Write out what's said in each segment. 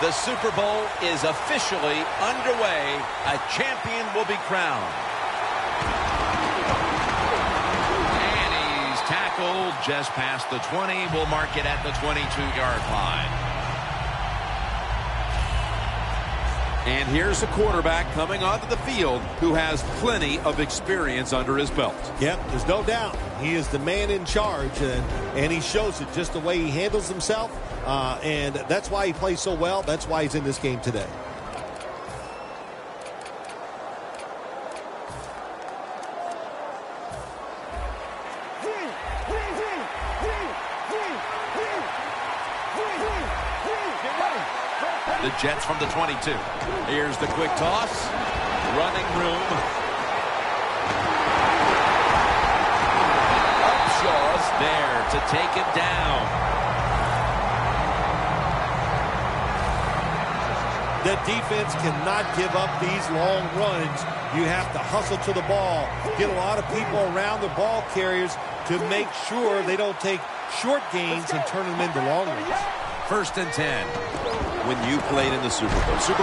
The Super Bowl is officially underway. A champion will be crowned. And he's tackled just past the 20. We'll mark it at the 22-yard line. And here's a quarterback coming onto the field who has plenty of experience under his belt. Yep, there's no doubt. He is the man in charge, and he shows it just the way he handles himself. And that's why he plays so well. That's why he's in this game today. The Jets from the 22. Here's the quick toss. Running room. Upshaw's there to take it down. The defense cannot give up these long runs. You have to hustle to the ball. Get a lot of people around the ball carriers to make sure they don't take short gains and turn them into long ones. 1st and 10. When you played in the Super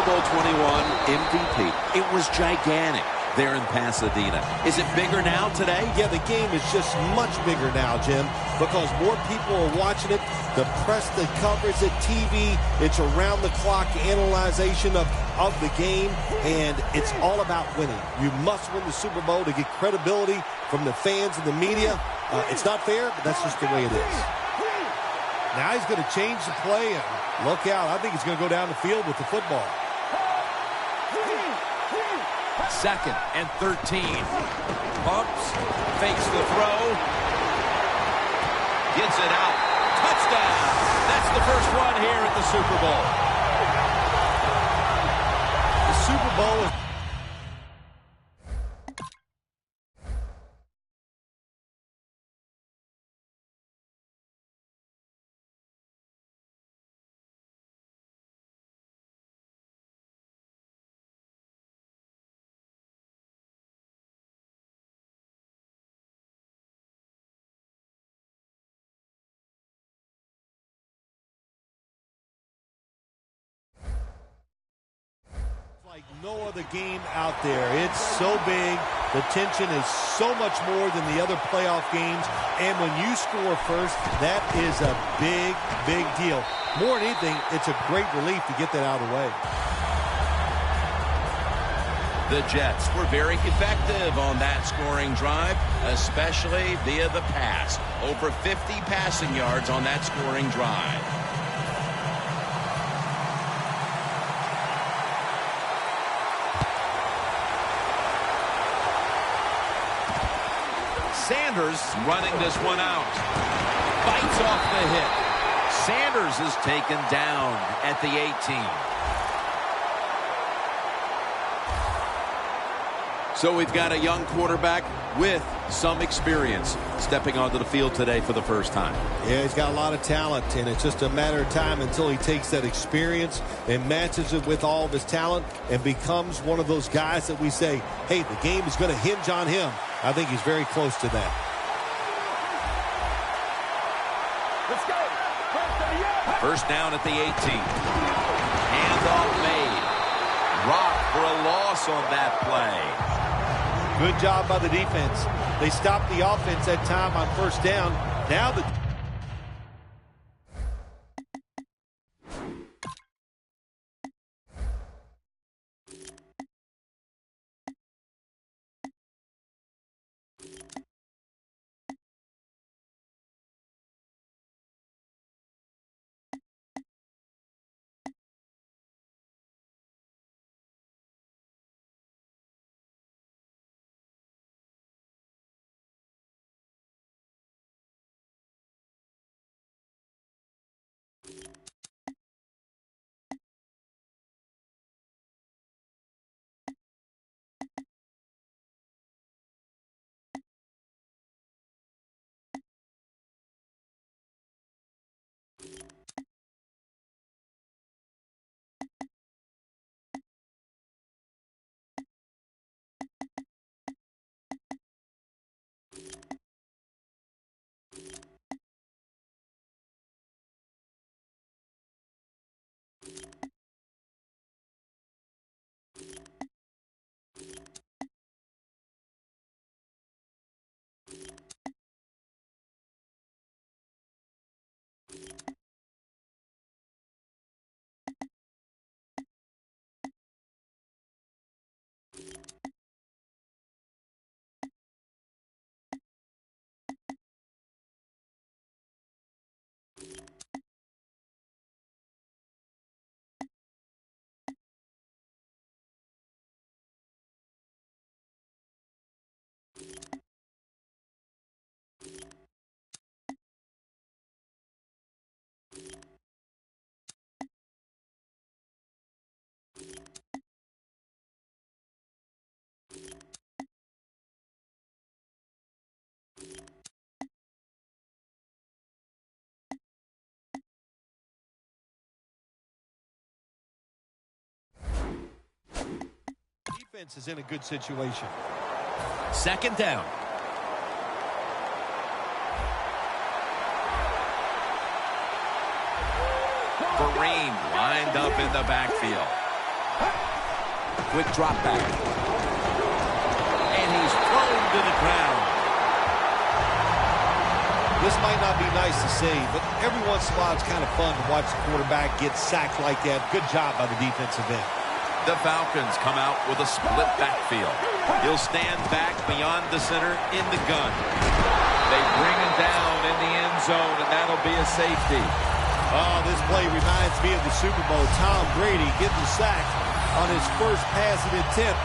Bowl 21 MVP, it was gigantic there in Pasadena. Is it bigger now today? Yeah, the game is just much bigger now, Jim, because more people are watching it. The press, the coverage, the TV, it's around-the-clock analyzation of the game, and it's all about winning. You must win the Super Bowl to get credibility from the fans and the media. It's not fair, but that's just the way it is. Now he's going to change the play, and look out. I think he's going to go down the field with the football. 2nd and 13. Pumps, fakes the throw. Gets it out. Touchdown. That's the first one here at the Super Bowl. The Super Bowl is... like no other game out there. It's so big. The tension is so much more than the other playoff games. And when you score first, that is a big, big deal. More than anything, it's a great relief to get that out of the way. The Jets were very effective on that scoring drive, especially via the pass. Over 50 passing yards on that scoring drive. Sanders running this one out. Bites off the hit. Sanders is taken down at the 18. So we've got a young quarterback with some experience stepping onto the field today for the first time. Yeah, he's got a lot of talent, and it's just a matter of time until he takes that experience and matches it with all of his talent and becomes one of those guys that we say, hey, the game is going to hinge on him. I think he's very close to that. Let's go. First down at the 18. Handoff made. Rock for a loss on that play. Good job by the defense. They stopped the offense that time on first down. Now the defense is in a good situation. Second down. Vereen lined up in the backfield. Quick drop back. And he's thrown to the ground. This might not be nice to say, but every once in a while it's kind of fun to watch the quarterback get sacked like that. Good job by the defensive end. The Falcons come out with a split backfield. He'll stand back beyond the center in the gun. They bring him down in the end zone, and that'll be a safety. Oh, this play reminds me of the Super Bowl. Tom Brady getting sacked on his first passing attempt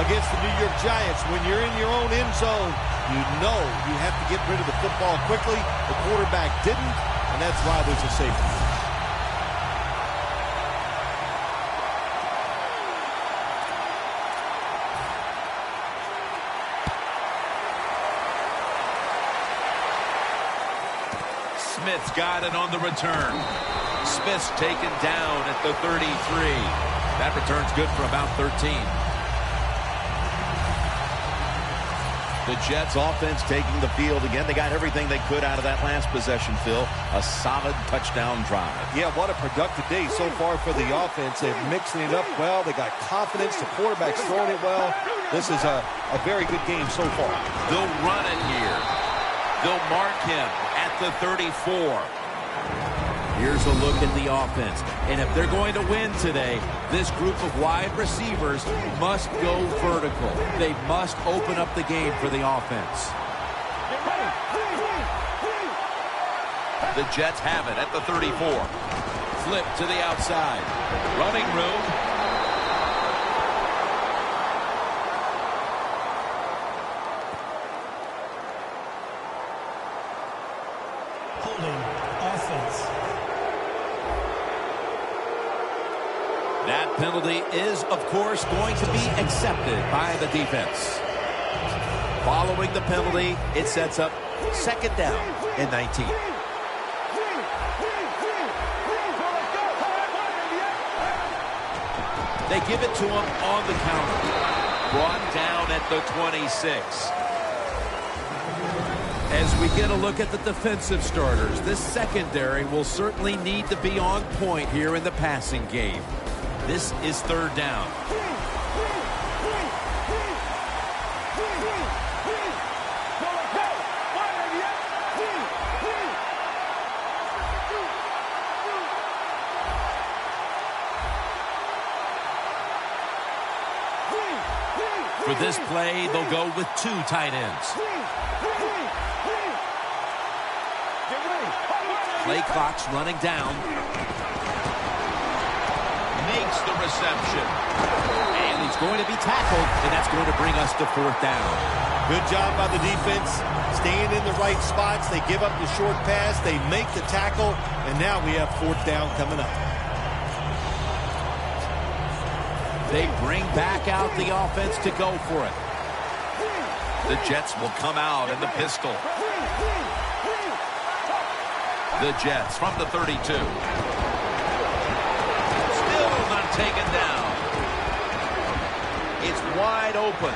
against the New York Giants. When you're in your own end zone, you know you have to get rid of the football quickly. The quarterback didn't, and that's why there's a safety. Smith's got it on the return. Smith's taken down at the 33. That return's good for about 13. The Jets offense taking the field again. They got everything they could out of that last possession, Phil. A solid touchdown drive. Yeah, what a productive day so far for the offense. They're mixing it up well. They got confidence. The quarterback's throwing it well. This is a very good game so far. They'll run it here. They'll mark him at the 34. Here's a look at the offense. And if they're going to win today, this group of wide receivers must go vertical. They must open up the game for the offense. The Jets have it at the 34. Flip to the outside. Running room. That penalty is, of course, going to be accepted by the defense. Following the penalty, it sets up second down and 19. They give it to him on the counter. Brought down at the 26. As we get a look at the defensive starters, this secondary will certainly need to be on point here in the passing game. This is third down. For this play, they'll go with two tight ends. Play clock's running down. Makes the reception. And he's going to be tackled, and that's going to bring us to fourth down. Good job by the defense, staying in the right spots. They give up the short pass. They make the tackle, and now we have fourth down coming up. They bring back out the offense to go for it. The Jets will come out in the pistol. The Jets from the 32. Taken down. It's wide open.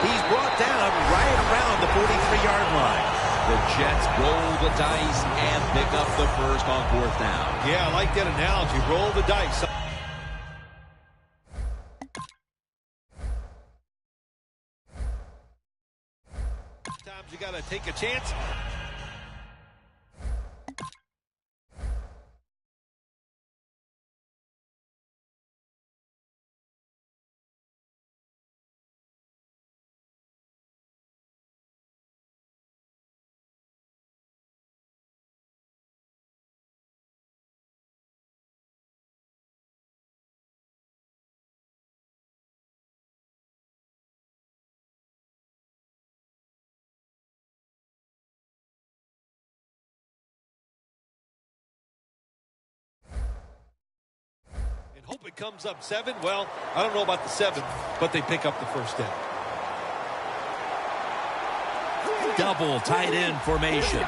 He's brought down right around the 43-yard line. The Jets roll the dice and pick up the first on fourth down. Yeah, I like that analogy. Roll the dice. Sometimes you got to take a chance. Hope it comes up 7. Well, I don't know about the 7, but they pick up the first down. Double tight end formation.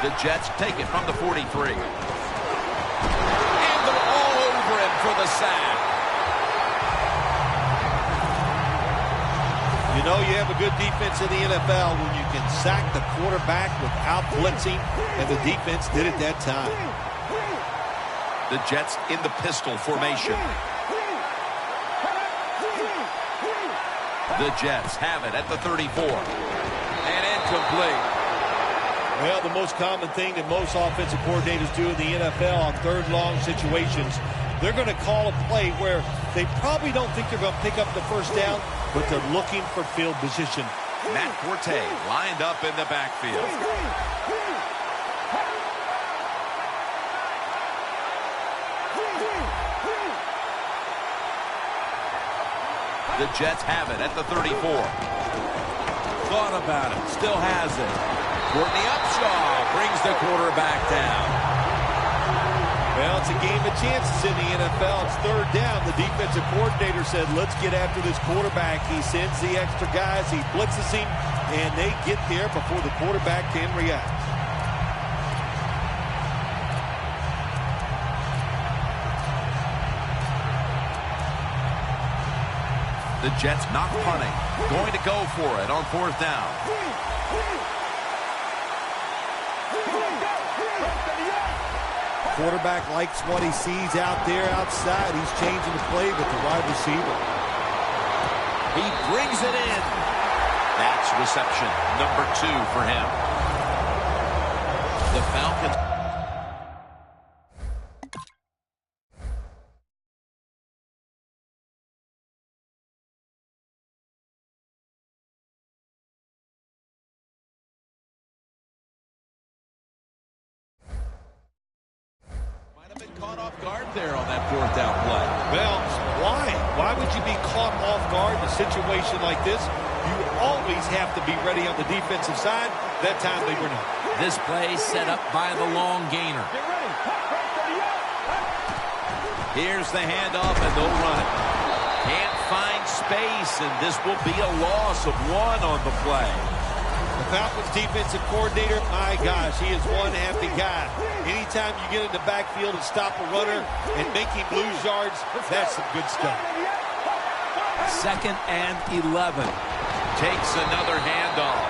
The Jets take it from the 43. And they're all over him. for the sack. You know you have a good defense in the NFL when you can sack the quarterback without blitzing, and the defense did it that time. The Jets in the pistol formation. The Jets have it at the 34. And incomplete. Well, the most common thing that most offensive coordinators do in the NFL on third long situations, they're going to call a play where they probably don't think they're going to pick up the first down, but they're looking for field position. Matt Forte lined up in the backfield. The Jets have it at the 34. Thought about it. Still has it. Courtney Upshaw brings the quarterback down. Well, it's a game of chances in the NFL. It's third down. The defensive coordinator said, let's get after this quarterback. He sends the extra guys. He blitzes him, and they get there before the quarterback can react. The Jets not punting. Going to go for it on fourth down. Quarterback likes what he sees out there outside. He's changing the play with the wide receiver. He brings it in. That's reception number 2 for him. The Falcons. Caught off guard there on that fourth down play. Well, why? Why would you be caught off guard in a situation like this? You always have to be ready on the defensive side. That time they were not. This play set up by the long gainer. Here's the handoff, and they'll run it. Can't find space, and this will be a loss of 1 on the play. The Falcons defensive coordinator, my gosh, he is one happy guy. Anytime you get in the backfield and stop a runner and make him lose yards, that's some good stuff. 2nd and 11. Takes another handoff.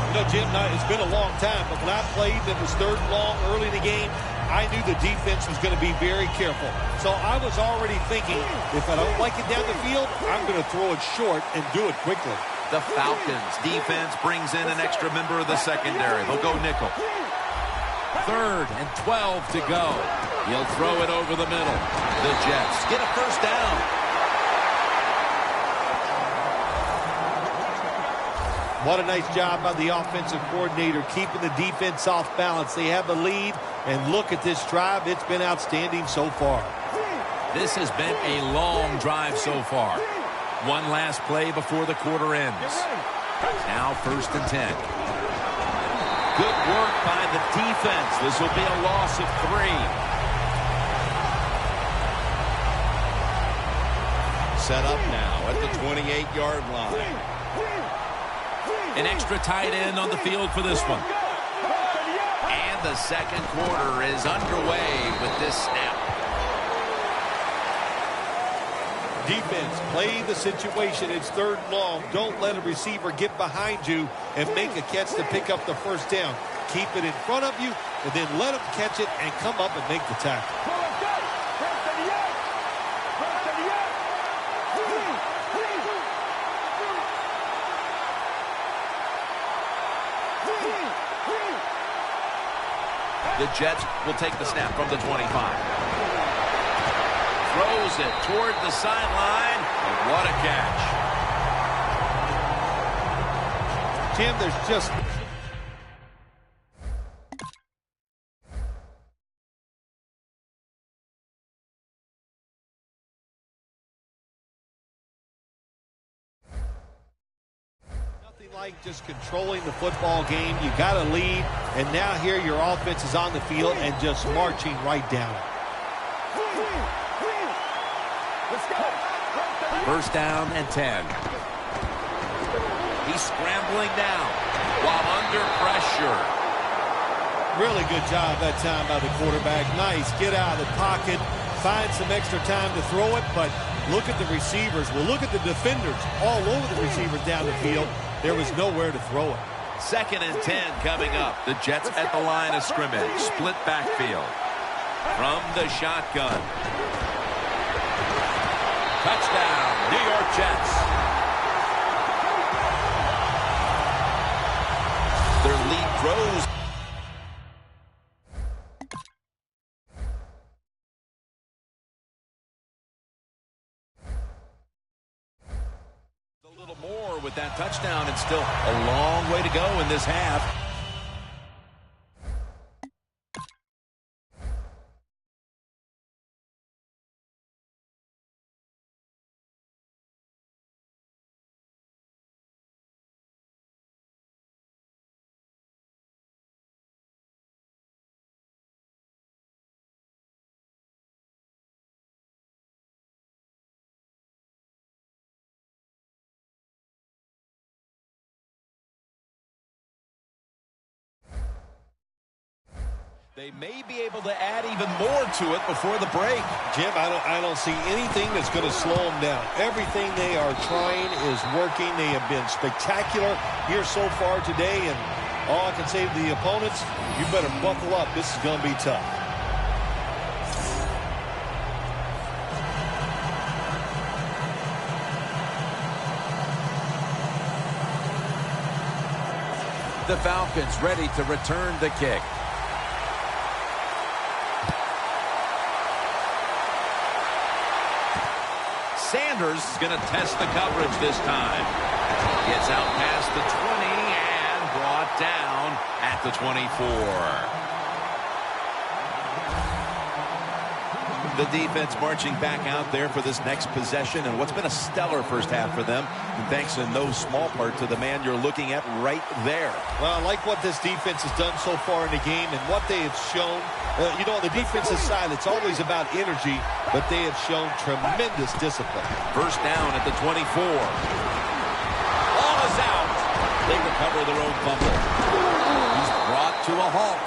You know, Jim, it's been a long time, but when I played and it was third and long early in the game, I knew the defense was going to be very careful. So I was already thinking, if I don't like it down the field, I'm going to throw it short and do it quickly. The Falcons defense brings in an extra member of the secondary. They'll go nickel. 3rd and 12 to go. He'll throw it over the middle. The Jets get a first down. What a nice job by the offensive coordinator keeping the defense off balance. They have a lead, and look at this drive. It's been outstanding so far. This has been a long drive so far. One last play before the quarter ends. Now 1st and 10. Good work by the defense. This will be a loss of 3. Set up now at the 28-yard line. An extra tight end on the field for this one. And the second quarter is underway with this snap. Defense, play the situation. It's 3rd and long. Don't let a receiver get behind you and make a catch to pick up the first down. Keep it in front of you, and then let him catch it and come up and make the tackle. The Jets will take the snap from the 25. Throws it toward the sideline. And what a catch. Tim, there's just... like just controlling the football game. You got to lead, and now here your offense is on the field and just marching right down it. 1st down and 10. He's scrambling down while under pressure. Really good job that time by the quarterback. Nice. Get out of the pocket. Find some extra time to throw it, but look at the receivers. Well, look at the defenders all over the receivers down the field. There was nowhere to throw it. 2nd and 10 coming up. The Jets at the line of scrimmage. Split backfield. From the shotgun. Touchdown, New York Jets. Their lead grows. A little more with that touchdown, and still a long way to go in this half. They may be able to add even more to it before the break. Jim, I don't see anything that's going to slow them down. Everything they are trying is working. They have been spectacular here so far today, and all I can say to the opponents, you better buckle up. This is going to be tough. The Falcons ready to return the kick. Sanders is going to test the coverage this time. Gets out past the 20 and brought down at the 24. The defense marching back out there for this next possession, and what's been a stellar first half for them, and thanks in no small part to the man you're looking at right there. Well, I like what this defense has done so far in the game and what they have shown. You know, on the defensive side, it's always about energy, but they have shown tremendous discipline. First down at the 24. Ball is out. They recover their own fumble. He's brought to a halt.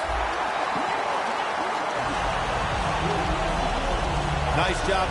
Nice job.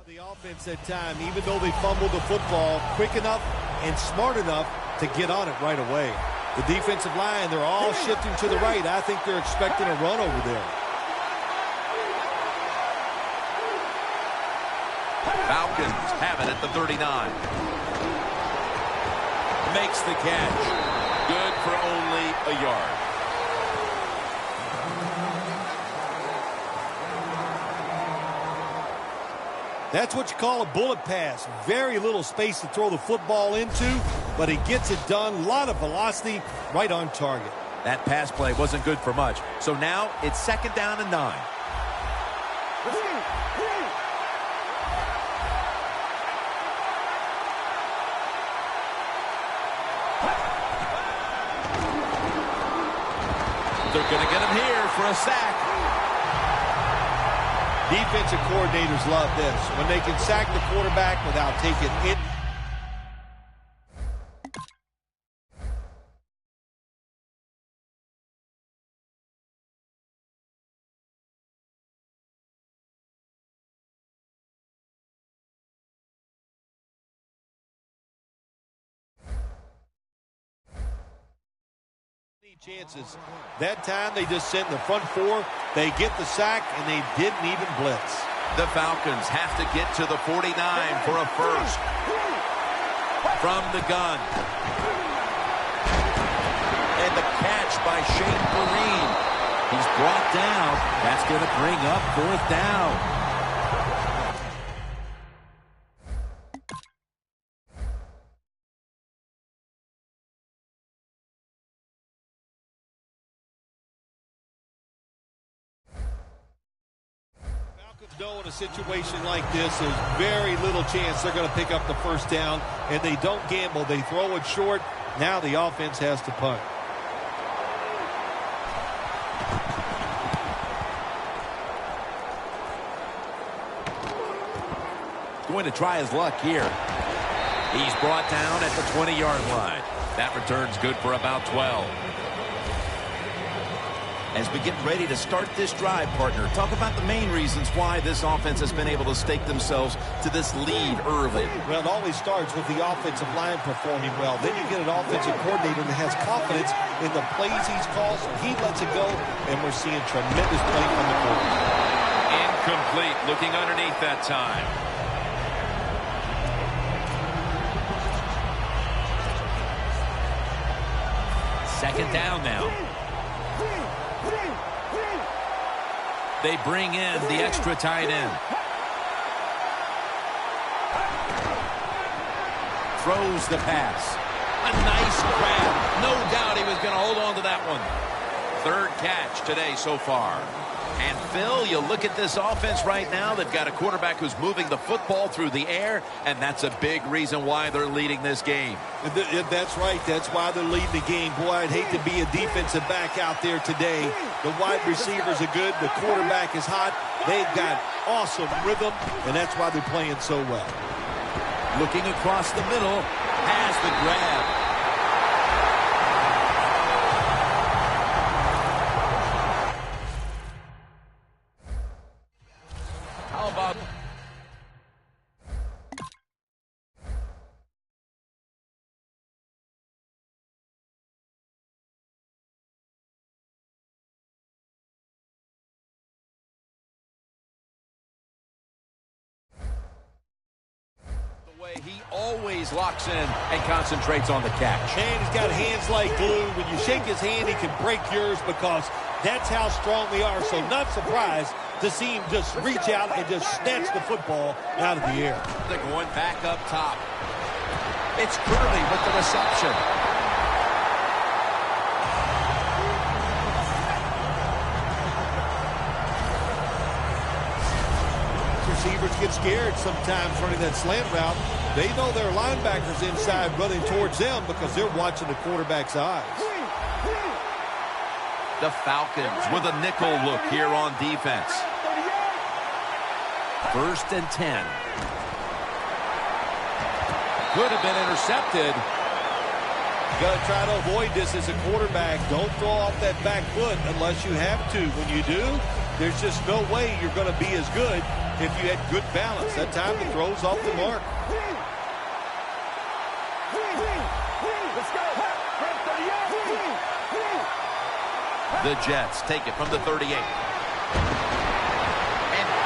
The offense at time, even though they fumbled the football, quick enough and smart enough to get on it right away. The defensive line, they're all shifting to the right. I think they're expecting a run over there. Falcons have it at the 39. Makes the catch. Good for only a yard. That's what you call a bullet pass. Very little space to throw the football into, but he gets it done. A lot of velocity, right on target. That pass play wasn't good for much. So now it's 2nd down and 9. They're going to get him here for a sack. Defensive coordinators love this. When they can sack the quarterback without taking it. Chances. That time they just sent the front four. They get the sack, and they didn't even blitz. The Falcons have to get to the 49 for a first. From the gun. And the catch by Shane Vereen. He's brought down. That's going to bring up 4th down. know in a situation like this, there's very little chance they're going to pick up the first down, and they don't gamble. They throw it short. Now the offense has to punt. Going to try his luck here. He's brought down at the 20-yard line. That return's good for about 12. As we get ready to start this drive, partner, talk about the main reasons why this offense has been able to stake themselves to this lead early. Well, it always starts with the offensive line performing well. Then you get an offensive coordinator that has confidence in the plays he's called, so he lets it go, and we're seeing tremendous play from the quarterback. Incomplete, looking underneath that time. Second down now. They bring in the extra tight end. Throws the pass. A nice grab. No doubt he was going to hold on to that one. Third catch today so far. And, Phil, you look at this offense right now. They've got a quarterback who's moving the football through the air, and that's a big reason why they're leading this game. That's right. That's why they're leading the game. Boy, I'd hate to be a defensive back out there today. The wide receivers are good. The quarterback is hot. They've got awesome rhythm, and that's why they're playing so well. Looking across the middle, has the grab. How about... He always locks in and concentrates on the catch. And he's got hands like glue. When you shake his hand, he can break yours because that's how strong they are. So not surprised to see him just reach out and just snatch the football out of the air. They're going back up top. It's Curley with the reception. Receivers get scared sometimes running that slant route. They know their linebackers inside running towards them because they're watching the quarterback's eyes. The Falcons with a nickel look here on defense. 1st and 10. Could have been intercepted. You got to try to avoid this as a quarterback. Don't throw off that back foot unless you have to. When you do, there's just no way you're going to be as good if you had good balance. That time the throw's off the mark. The Jets take it from the 38. And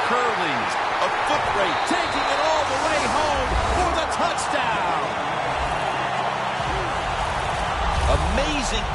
Curley's a foot rate, taking it all the way home for the touchdown. Amazing.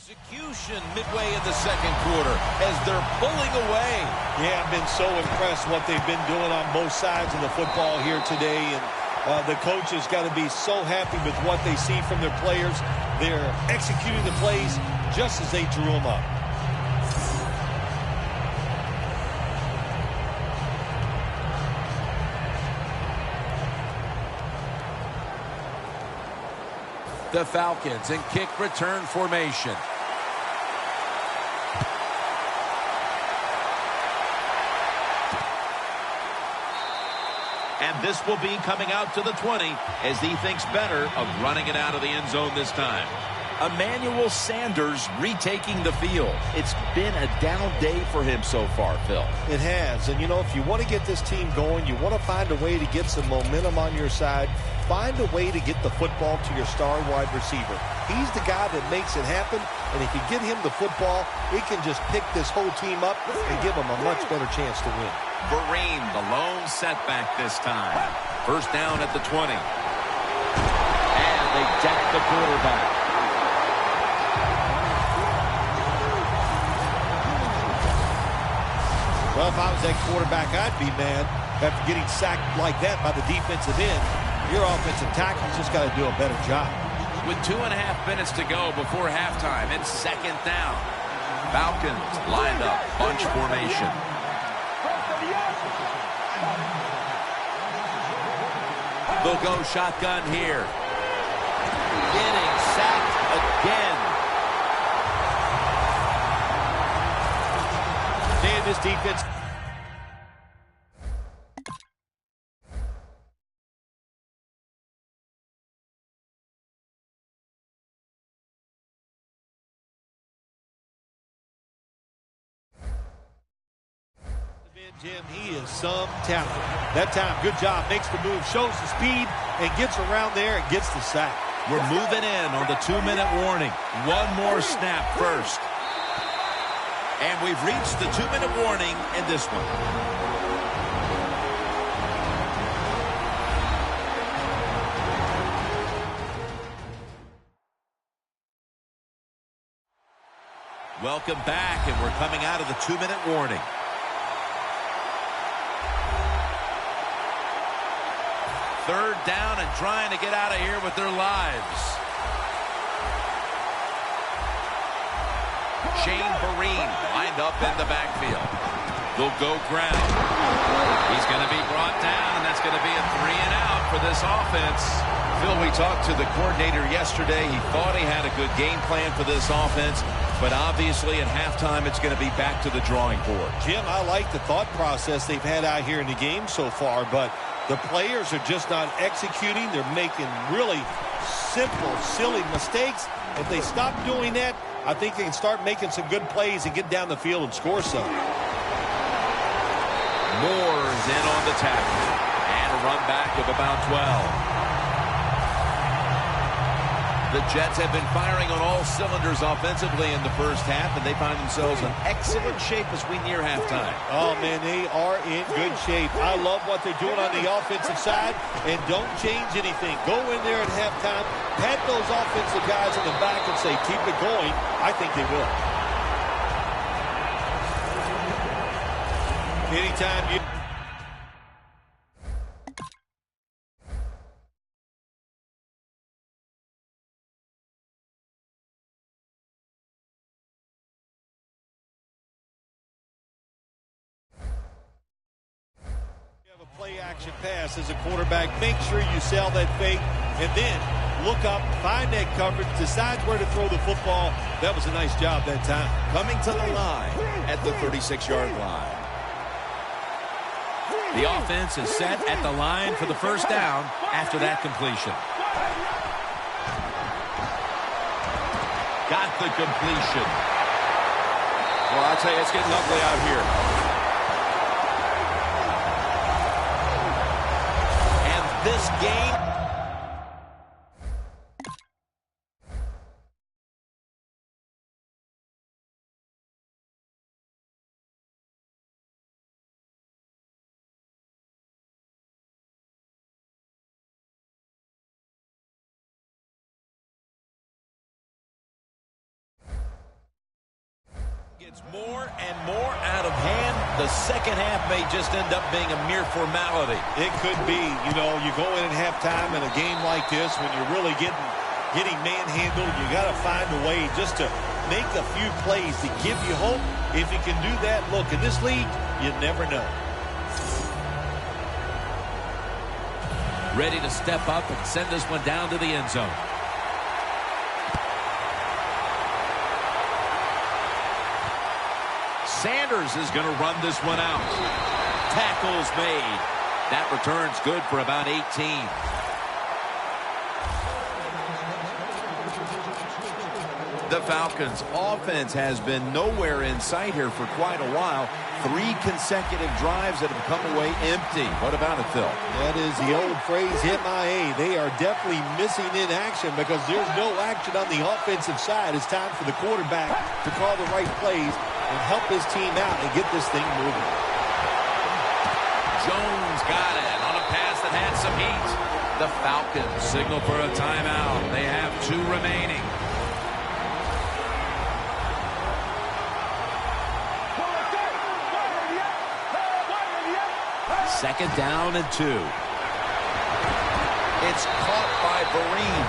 Execution midway in the second quarter as they're pulling away. Yeah, I've been so impressed what they've been doing on both sides of the football here today. And the coaches got to be so happy with what they see from their players. They're executing the plays just as they drew them up. The Falcons in kick return formation. And this will be coming out to the 20 as he thinks better of running it out of the end zone this time. Emmanuel Sanders retaking the field. It's been a down day for him so far, Phil. It has. And, you know, if you want to get this team going, you want to find a way to get some momentum on your side. Find a way to get the football to your star wide receiver. He's the guy that makes it happen. And if you get him the football, he can just pick this whole team up and give them a much better chance to win. Vereen, the lone setback this time. First down at the 20. And they deck the quarterback. Well, if I was that quarterback, I'd be mad after getting sacked like that by the defensive end. Your offensive tackle's just got to do a better job. With 2.5 minutes to go before halftime, it's second down. Falcons lined up, bunch formation. They'll go shotgun here. Getting sacked again. Man, this defense. Jim, he is some talent. That time, good job. Makes the move, shows the speed, and gets around there and gets the sack. We're moving in on the 2-minute warning. One more snap first. And we've reached the 2-minute warning in this one. Welcome back, and we're coming out of the 2-minute warning. Third down and trying to get out of here with their lives. Shane Vereen lined up in the backfield. They'll go ground. He's going to be brought down, and that's going to be a 3-and-out for this offense. Phil, we talked to the coordinator yesterday. He thought he had a good game plan for this offense, but obviously at halftime it's going to be back to the drawing board. Jim, I like the thought process they've had out here in the game so far, but the players are just not executing. They're making really simple, silly mistakes. If they stop doing that, I think they can start making some good plays and get down the field and score some. Moore's in on the tackle. And a run back of about 12. The Jets have been firing on all cylinders offensively in the first half, and they find themselves in excellent shape as we near halftime. Oh, man, they are in good shape. I love what they're doing on the offensive side, and don't change anything. Go in there at halftime, pat those offensive guys in the back and say, keep it going. I think they will. Anytime you... play action pass as a quarterback. Make sure you sell that fake and then look up, find that coverage, decides where to throw the football. That was a nice job that time. Coming to the line at the 36-yard line. The offense is set at the line for the first down after that completion. Got the completion. Well, I tell you, it's getting ugly out here. This game. Gets more and more out of hand. The second half may just end up being a mere formality. It could be. You know, you go in at halftime in a game like this when you're really getting manhandled. You got to find a way just to make a few plays to give you hope. If you can do that, look, in this league, you never know. Ready to step up and send this one down to the end zone. Sanders is going to run this one out. Tackles made. That return's good for about 18. The Falcons' offense has been nowhere in sight here for quite a while. 3 consecutive drives that have come away empty. What about it, Phil? That is the old phrase, MIA. They are definitely missing in action because there's no action on the offensive side. It's time for the quarterback to call the right plays and help his team out and get this thing moving. Jones got it on a pass that had some heat. The Falcons signal for a timeout. They have 2 remaining. 2nd down and 2. It's caught by Vereen.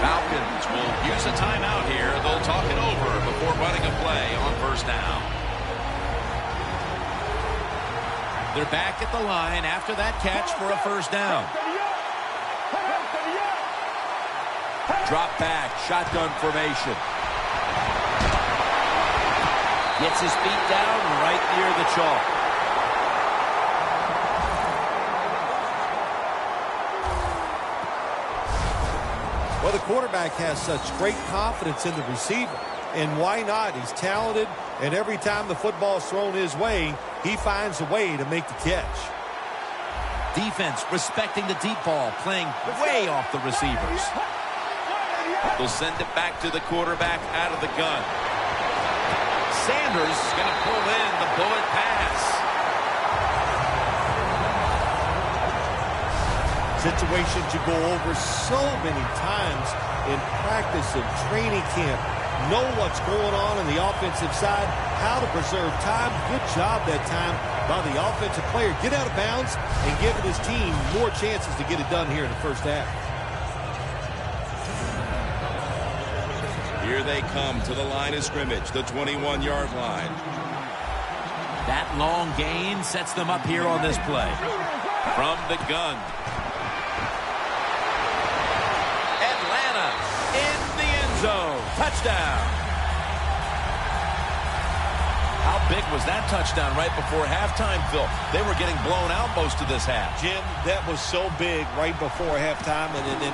Falcons will use a timeout here. They'll talk it over before running a play on 1st down. They're back at the line after that catch for a 1st down. Drop back, shotgun formation. Gets his feet down right near the chalk. Well, the quarterback has such great confidence in the receiver. And why not? He's talented, and every time the football's thrown his way, he finds a way to make the catch. Defense respecting the deep ball, playing way off the receivers. They'll send it back to the quarterback out of the gun. Sanders is going to pull in the bullet pass. Situations you go over so many times in practice and training camp. Know what's going on the offensive side, how to preserve time. Good job that time by the offensive player. Get out of bounds and giving his team more chances to get it done here in the 1st half. Here they come to the line of scrimmage, the 21-yard line. That long gain sets them up here on this play. From the gun. Atlanta in the end zone. Touchdown. How big was that touchdown right before halftime, Phil? They were getting blown out most of this half. Jim, that was so big right before halftime, and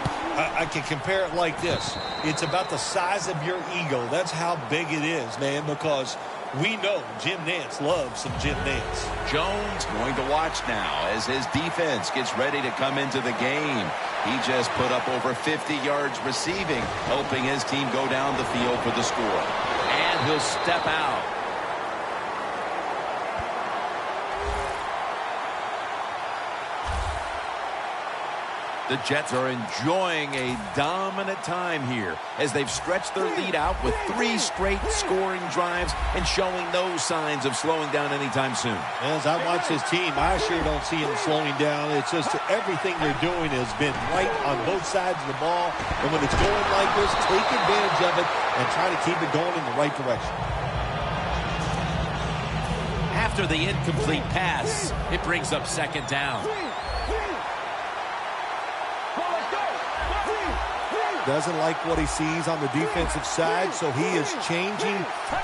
I can compare it like this. It's about the size of your ego. That's how big it is, man, because we know Jim Nantz loves some Jim Nantz. Jones going to watch now as his defense gets ready to come into the game. He just put up over 50 yards receiving, helping his team go down the field for the score. And he'll step out. The Jets are enjoying a dominant time here as they've stretched their lead out with 3 straight scoring drives and showing no signs of slowing down anytime soon. As I watch this team, I sure don't see them slowing down. It's just everything they're doing has been right on both sides of the ball. And when it's going like this, take advantage of it and try to keep it going in the right direction. After the incomplete pass, it brings up 2nd down. Doesn't like what he sees on the defensive side, so he is changing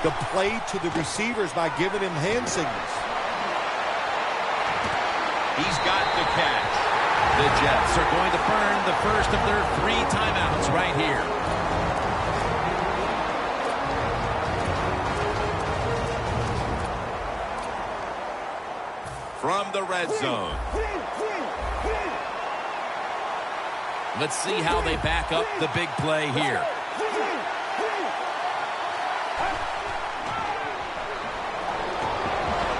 the play to the receivers by giving him hand signals. He's got the catch. The Jets are going to burn the first of their 3 timeouts right here. From the red zone. Let's see how they back up the big play here.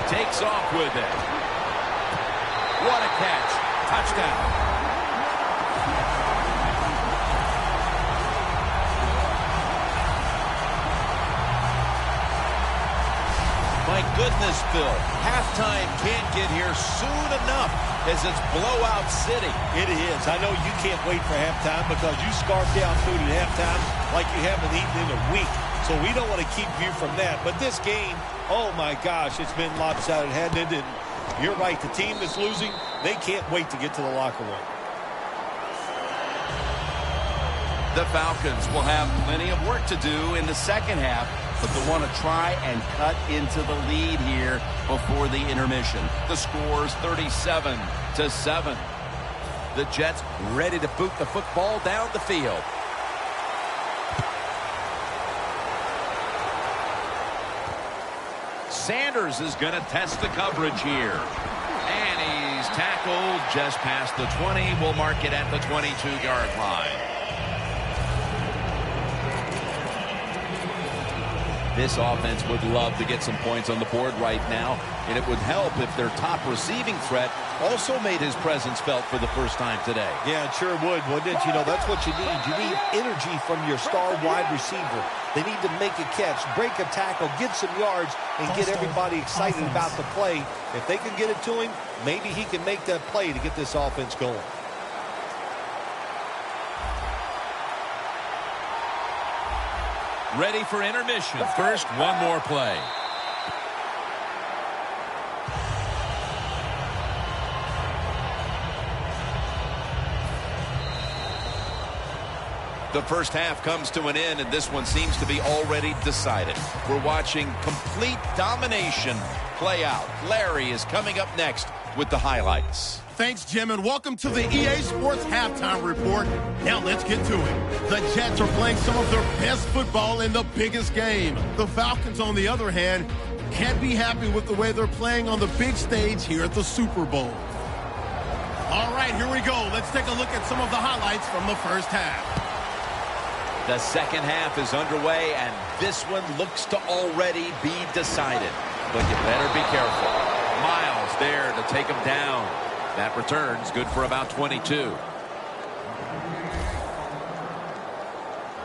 Takes off with it. What a catch. Touchdown. My goodness, Phil. Halftime can't get here soon enough as it's blowout city. It is. I know you can't wait for halftime because you scarf down food at halftime like you haven't eaten in a week. So we don't want to keep you from that. But this game, oh my gosh, it's been lopsided, hasn't it? And you're right. The team that's losing, they can't wait to get to the locker room. The Falcons will have plenty of work to do in the 2nd half, but they want to try and cut into the lead here before the intermission. The score's 37-7. The Jets ready to boot the football down the field. Sanders is going to test the coverage here. And he's tackled just past the 20. We'll mark it at the 22-yard line. This offense would love to get some points on the board right now, and it would help if their top receiving threat also made his presence felt for the first time today. Yeah, it sure would, wouldn't it? You know, that's what you need. You need energy from your star wide receiver. They need to make a catch, break a tackle, get some yards, and get everybody excited about the play. If they can get it to him, maybe he can make that play to get this offense going. Ready for intermission. First, one more play. The first half comes to an end, and this one seems to be already decided. We're watching complete domination play out. Larry is coming up next with the highlights. Thanks, Jim, and welcome to the EA Sports Halftime Report. Now let's get to it. The Jets are playing some of their best football in the biggest game. The Falcons, on the other hand, can't be happy with the way they're playing on the big stage here at the Super Bowl. All right, here we go. Let's take a look at some of the highlights from the first half. The second half is underway, and this one looks to already be decided. But you better be careful. Miles there to take him down. That return's good for about 22.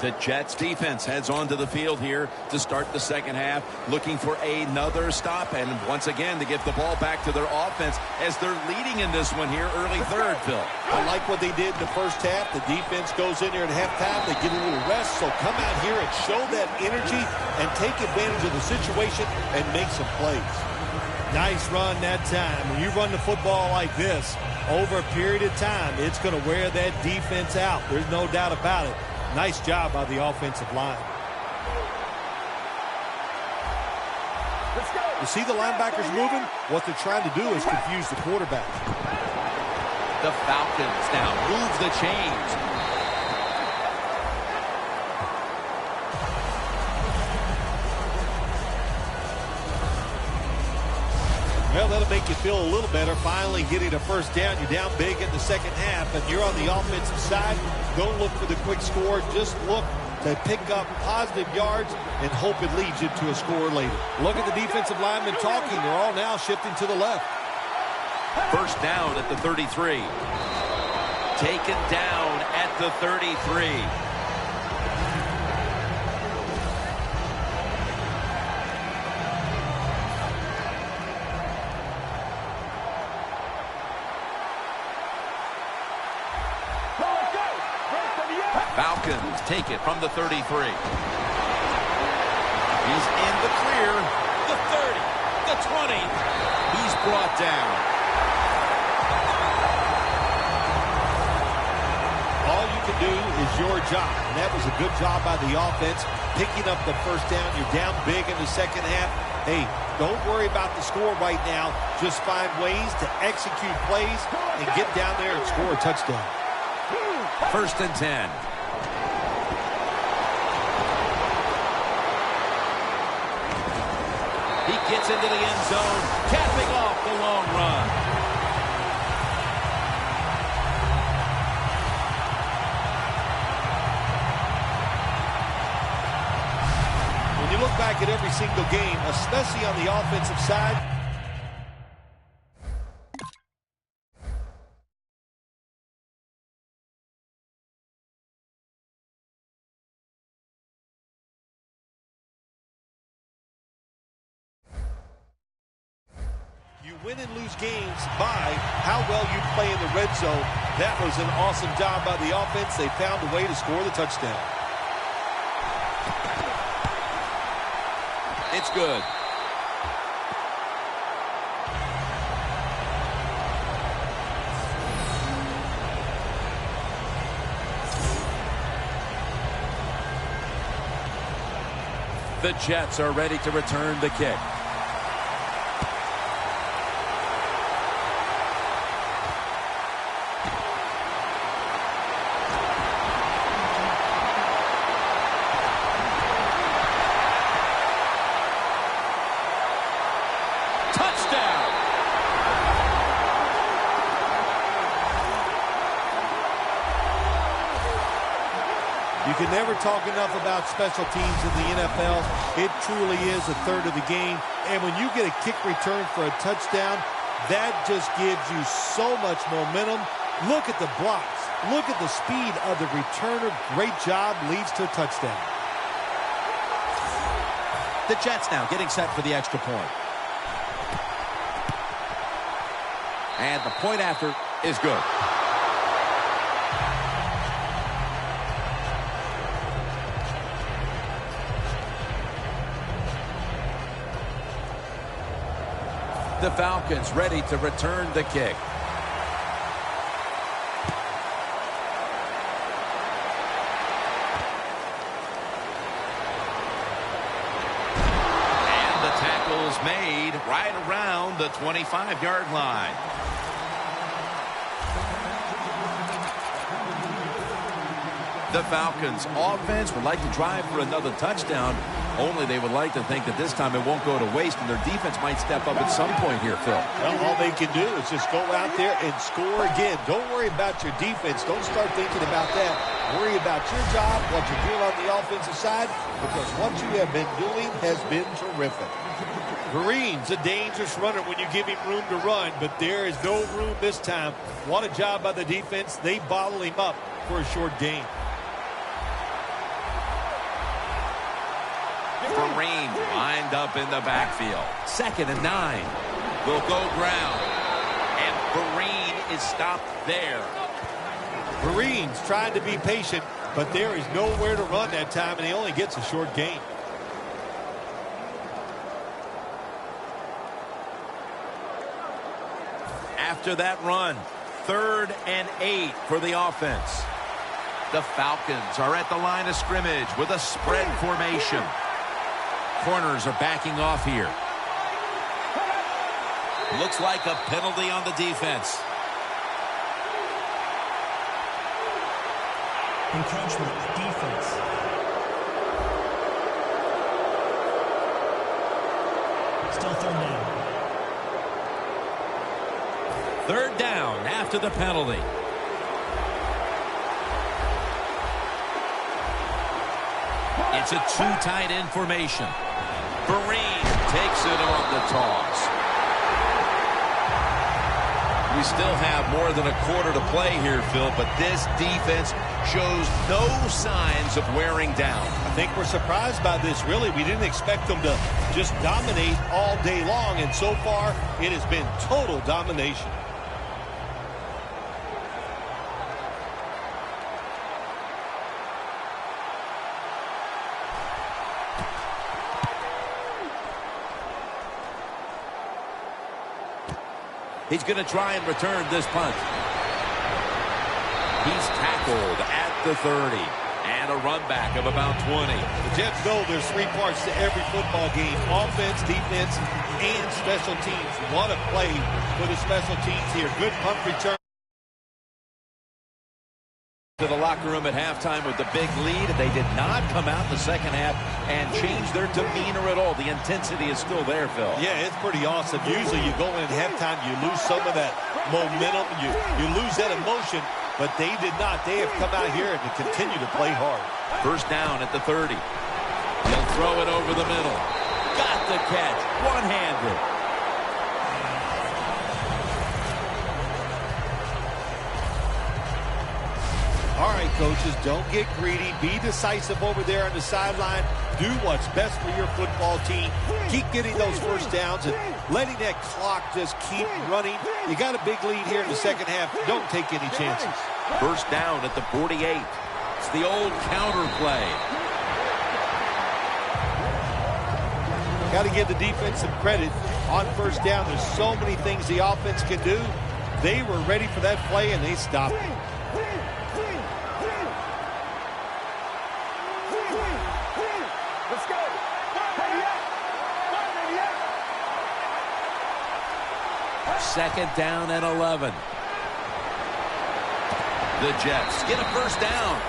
The Jets defense heads onto the field here to start the second half, looking for another stop, and once again to give the ball back to their offense as they're leading in this one here early third, Phil. I like what they did in the first half. The defense goes in there at halftime. They get a little rest, so come out here and show that energy and take advantage of the situation and make some plays. Nice run that time. When you run the football like this over a period of time, it's going to wear that defense out. There's no doubt about it. Nice job by the offensive line. Let's go. You see the linebackers moving? What they're trying to do is confuse the quarterback. The Falcons now move the chains. Well, that'll make you feel a little better. Finally getting a first down. You're down big in the second half, and you're on the offensive side. Don't look for the quick score. Just look to pick up positive yards and hope it leads you to a score later. Look at the defensive linemen talking. They're all now shifting to the left. First down at the 33. Taken down at the 33. Falcons take it from the 33. He's in the clear. The 30, the 20. He's brought down. All you can do is your job, and that was a good job by the offense, picking up the first down. You're down big in the second half. Hey, don't worry about the score right now. Just find ways to execute plays and get down there and score a touchdown. First and 10. He gets into the end zone, capping off the long run. When you look back at every single game, especially on the offensive side, you win and lose games by how well you play in the red zone. That was an awesome job by the offense. They found a way to score the touchdown. It's good. The Jets are ready to return the kick. Touchdown! You can never talk enough about special teams in the NFL. It truly is a third of the game. And when you get a kick return for a touchdown, that just gives you so much momentum. Look at the blocks. Look at the speed of the returner. Great job, leads to a touchdown. The Jets now getting set for the extra point. And the point after is good. The Falcons ready to return the kick. And the tackle's made right around the 25-yard line. The Falcons offense would like to drive for another touchdown, only they would like to think that this time it won't go to waste and their defense might step up at some point here, Phil. Well, all they can do is just go out there and score again. Don't worry about your defense. Don't start thinking about that. Worry about your job, what you're doing on the offensive side, because what you have been doing has been terrific. Green's a dangerous runner when you give him room to run, but there is no room this time. What a job by the defense. They bottle him up for a short gain. Vereen lined up in the backfield. 2nd and 9. They'll go ground. And Vereen is stopped there. Vereen's trying to be patient, but there is nowhere to run that time, and he only gets a short gain. After that run, 3rd and 8 for the offense. The Falcons are at the line of scrimmage with a spread formation. Corners are backing off here. Looks like a penalty on the defense. Encroachment, defense. Still 3rd down. 3rd down after the penalty. It's a two tight end formation. Vereen takes it on the toss. We still have more than a quarter to play here, Phil, but this defense shows no signs of wearing down. I think we're surprised by this, really. We didn't expect them to just dominate all day long, and so far it has been total domination. He's going to try and return this punt. He's tackled at the 30. And a run back of about 20. The Jets know there's 3 parts to every football game. Offense, defense, and special teams. What a play for the special teams here. Good punt return. To the locker room at halftime with the big lead. They did not come out in the second half and change their demeanor at all. The intensity is still there, Phil. Yeah, it's pretty awesome. Usually you go in at halftime, you lose some of that momentum. You lose that emotion, but they did not. They have come out here and continue to play hard. 1st down at the 30. He'll throw it over the middle. Got the catch. One-handed. All right, coaches, don't get greedy. Be decisive over there on the sideline. Do what's best for your football team. Keep getting those 1st downs and letting that clock just keep running. You got a big lead here in the second half. Don't take any chances. 1st down at the 48. It's the old counter play. Got to give the defense some credit on 1st down. There's so many things the offense can do. They were ready for that play, and they stopped it. Second down and 11. The Jets get a 1st down.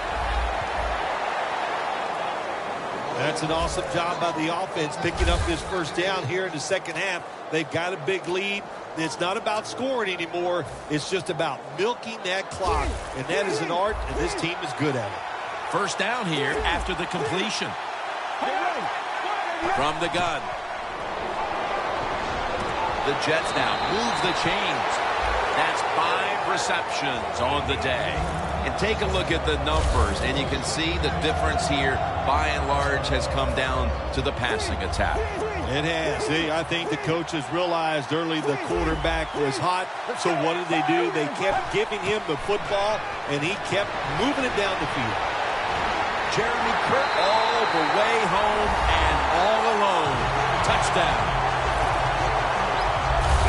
That's an awesome job by the offense picking up this 1st down here in the second half. They've got a big lead. It's not about scoring anymore. It's just about milking that clock, and that is an art, and this team is good at it. First down here after the completion. From the gun. The Jets now move the chains. That's 5 receptions on the day. And take a look at the numbers, and you can see the difference here, by and large, has come down to the passing attack. It has. I think the coaches realized early the quarterback was hot, so what did they do? They kept giving him the football, and he kept moving it down the field. Jeremy Kirk all the way home and all alone. Touchdown.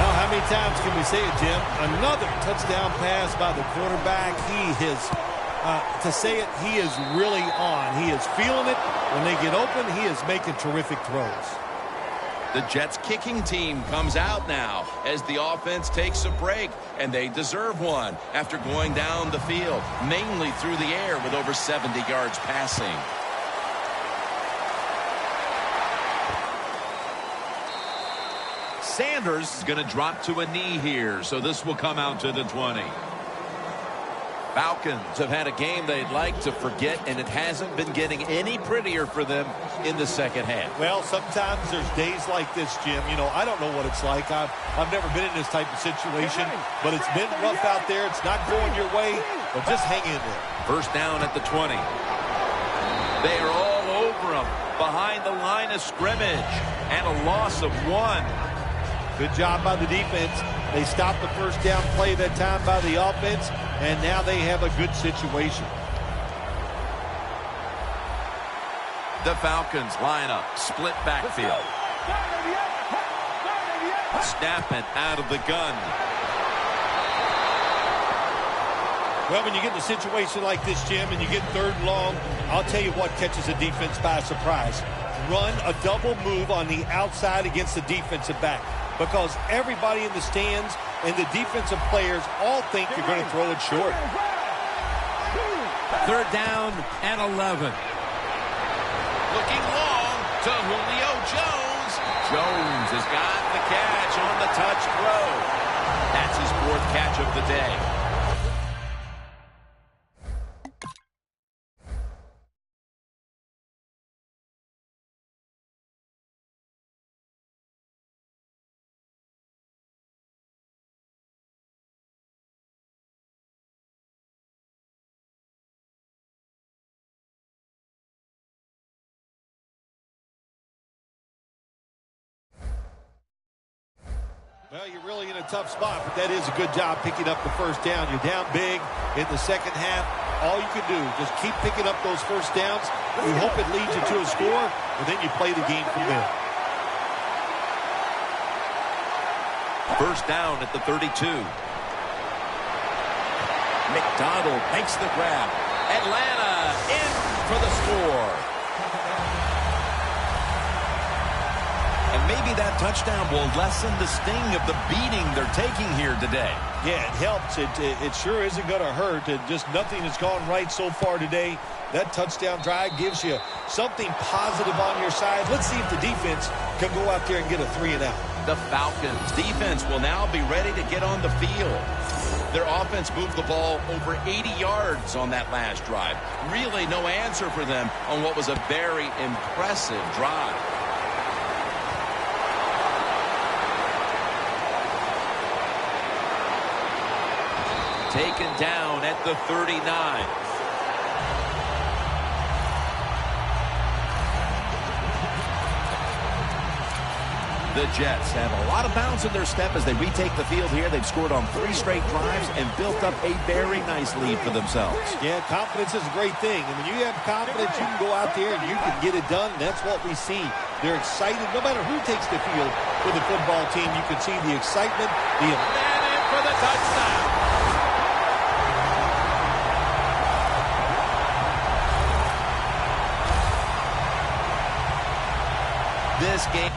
Well, how many times can we say it, Jim? Another touchdown pass by the quarterback. He is, to say it, he is really on. He is feeling it. When they get open, he is making terrific throws. The Jets kicking team comes out now as the offense takes a break, and they deserve one after going down the field, mainly through the air with over 70 yards passing. Sanders is going to drop to a knee here, so this will come out to the 20. Falcons have had a game they'd like to forget, and it hasn't been getting any prettier for them in the second half. Well, sometimes there's days like this, Jim. You know, I don't know what it's like. I've never been in this type of situation, but it's been rough out there. It's not going your way, but just hang in there. First down at the 20. They are all over them behind the line of scrimmage, and a loss of 1. Good job by the defense. They stopped the first down play that time by the offense, and now they have a good situation. The Falcons line up, split backfield. Snapping out of the gun. Well, when you get in a situation like this, Jim, and you get 3rd and long, I'll tell you what catches a defense by surprise. Run a double move on the outside against the defensive back, because everybody in the stands and the defensive players all think you're going to throw it short. 3rd down and 11. Looking long to Julio Jones. Jones has got the catch on the touch throw. That's his 4th catch of the day. Well, you're really in a tough spot, but that is a good job picking up the first down. You're down big in the second half. All you can do is just keep picking up those first downs. You hope it leads you to a score, and then you play the game from there. First down at the 32. McDonald makes the grab. Atlanta in for the score. And maybe that touchdown will lessen the sting of the beating they're taking here today. Yeah, it helps. It sure isn't going to hurt. Just nothing has gone right so far today. That touchdown drive gives you something positive on your side. Let's see if the defense can go out there and get a 3 and out. The Falcons defense will now be ready to get on the field. Their offense moved the ball over 80 yards on that last drive. Really no answer for them on what was a very impressive drive. Taken down at the 39. The Jets have a lot of bounce in their step as they retake the field here. They've scored on 3 straight drives and built up a very nice lead for themselves. Yeah, confidence is a great thing. And when you have confidence, you can go out there and you can get it done. That's what we see. They're excited. No matter who takes the field for the football team, you can see the excitement. Man in for the touchdown. This game.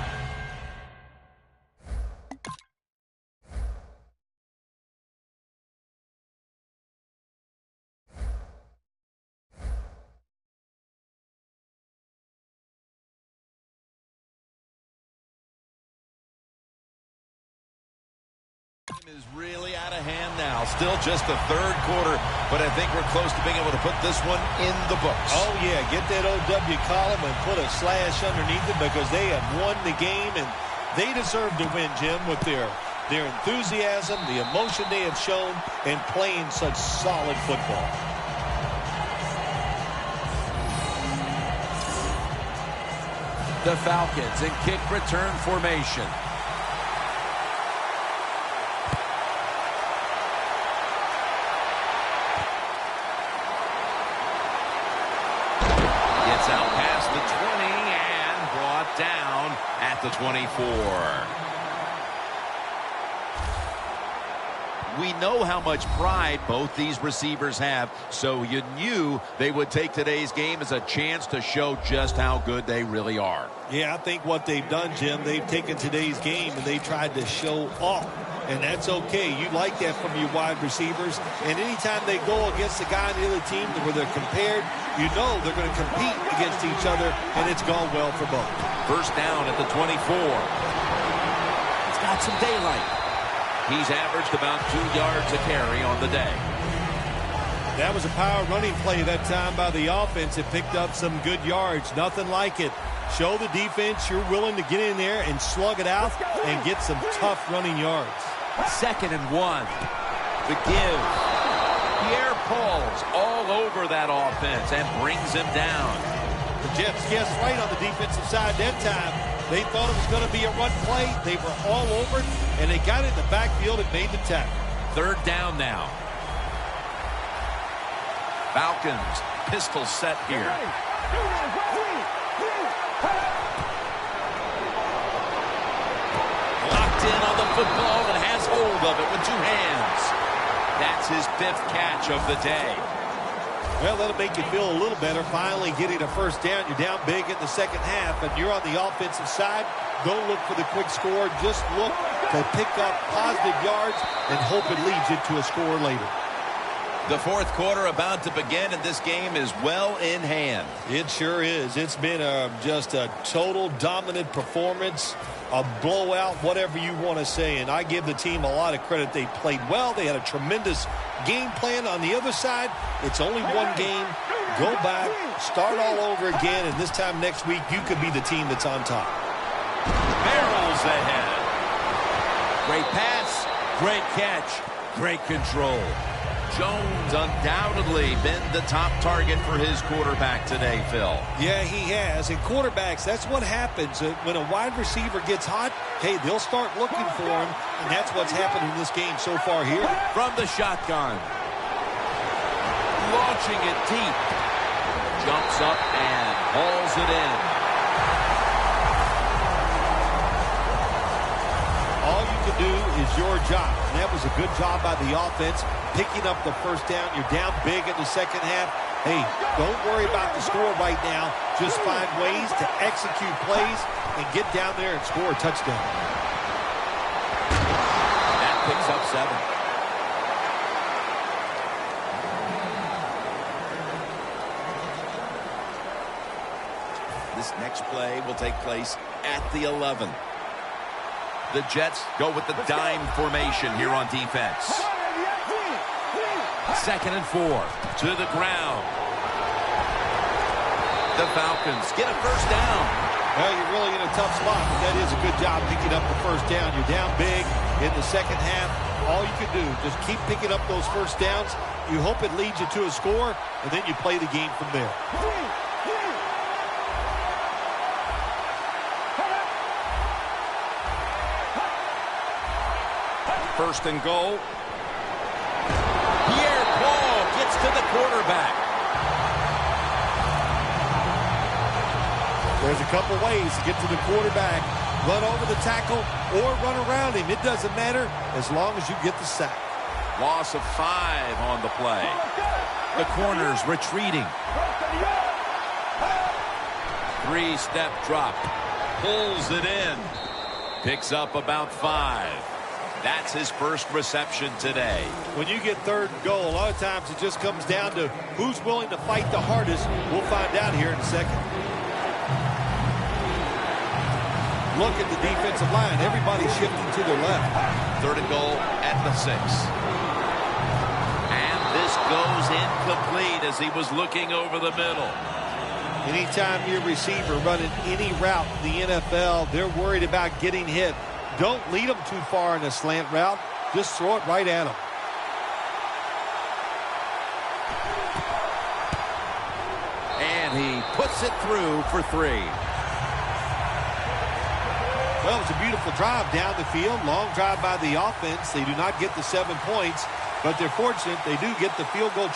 Is really out of hand now. now. Still just the third quarter, but I think we're close to being able to put this one in the books. Oh, yeah. Get that OW column and put a slash underneath it because they have won the game, and they deserve to win, Jim, with their enthusiasm, the emotion they have shown, and playing such solid football. The Falcons in kick return formation. Gets out past the 20 and brought down at the 24. We know how much pride both these receivers have, so you knew they would take today's game as a chance to show just how good they really are. Yeah, I think what they've done, Jim, they've taken today's game and they tried to show off. And that's okay. You like that from your wide receivers. And anytime they go against a guy on the other team where they're compared, you know they're going to compete against each other, and it's gone well for both. First down at the 24. He's got some daylight. He's averaged about 2 yards a carry on the day. That was a power running play that time by the offense. It picked up some good yards. Nothing like it. Show the defense you're willing to get in there and slug it out and get some tough running yards. 2nd and 1. The give. Pierre Paul's all over that offense and brings him down. The Jets guessed right on the defensive side that time. They thought it was going to be a run play. They were all over it, and they got it in the backfield and made the tackle. 3rd down now. Falcons pistol set here. Locked in on the football and has hold of it with 2 hands. That's his 5th catch of the day. Well, that'll make you feel a little better. Finally getting a first down. You're down big in the second half, and you're on the offensive side. Don't look for the quick score. Just look to pick up positive yards and hope it leads you to a score later. The 4th quarter about to begin, and this game is well in hand. It sure is. It's been just a total dominant performance, a blowout, whatever you want to say. And I give the team a lot of credit. They played well. They had a tremendous game plan. On the other side, it's only one game. Go back, start all over again, and this time next week, you could be the team that's on top. Barrels ahead. Great pass, great catch, great control. Jones undoubtedly been the top target for his quarterback today, Phil. Yeah, he has. And quarterbacks, that's what happens. When a wide receiver gets hot, hey, they'll start looking for him, and that's what's happened in this game so far here. From the shotgun. Launching it deep. Jumps up and hauls it in. All you can do is your job. And that was a good job by the offense, picking up the first down. You're down big in the second half. Hey, don't worry about the score right now. Just find ways to execute plays and get down there and score a touchdown. That picks up 7. This next play will take place at the 11. The Jets go with the dime formation here on defense. 2nd and 4 to the ground. The Falcons get a first down. Well, you're really in a tough spot, but that is a good job picking up the first down. You're down big in the second half. All you can do, just keep picking up those first downs. You hope it leads you to a score, and then you play the game from there. 1st and goal. Pierre Paul gets to the quarterback. There's a couple ways to get to the quarterback. Run over the tackle or run around him. It doesn't matter as long as you get the sack. Loss of 5 on the play. The corner's retreating. 3-step drop. Pulls it in. Picks up about 5. That's his first reception today. When you get 3rd and goal, a lot of times it just comes down to who's willing to fight the hardest. We'll find out here in a second. Look at the defensive line. Everybody's shifting to their left. 3rd and goal at the 6. incomplete as he was looking over the middle. Anytime your receiver running any route in the NFL, they're worried about getting hit. Don't lead them too far in a slant route. Just throw it right at them. And he puts it through for 3. Well, it was a beautiful drive down the field. Long drive by the offense. They do not get the 7 points, but they're fortunate they do get the field goal.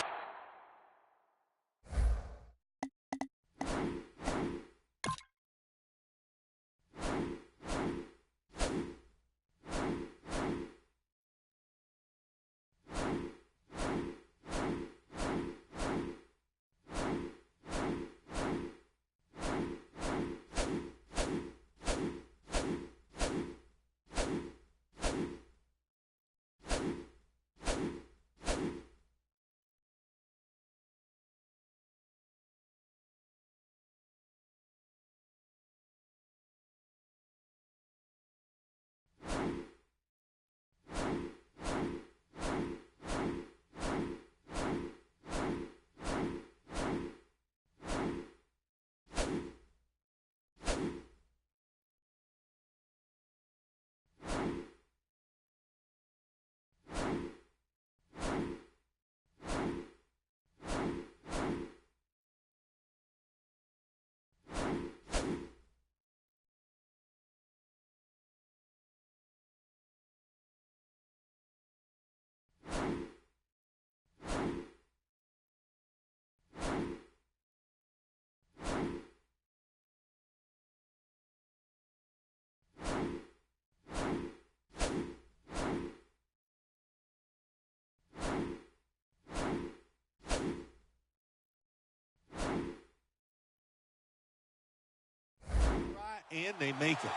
And they make it.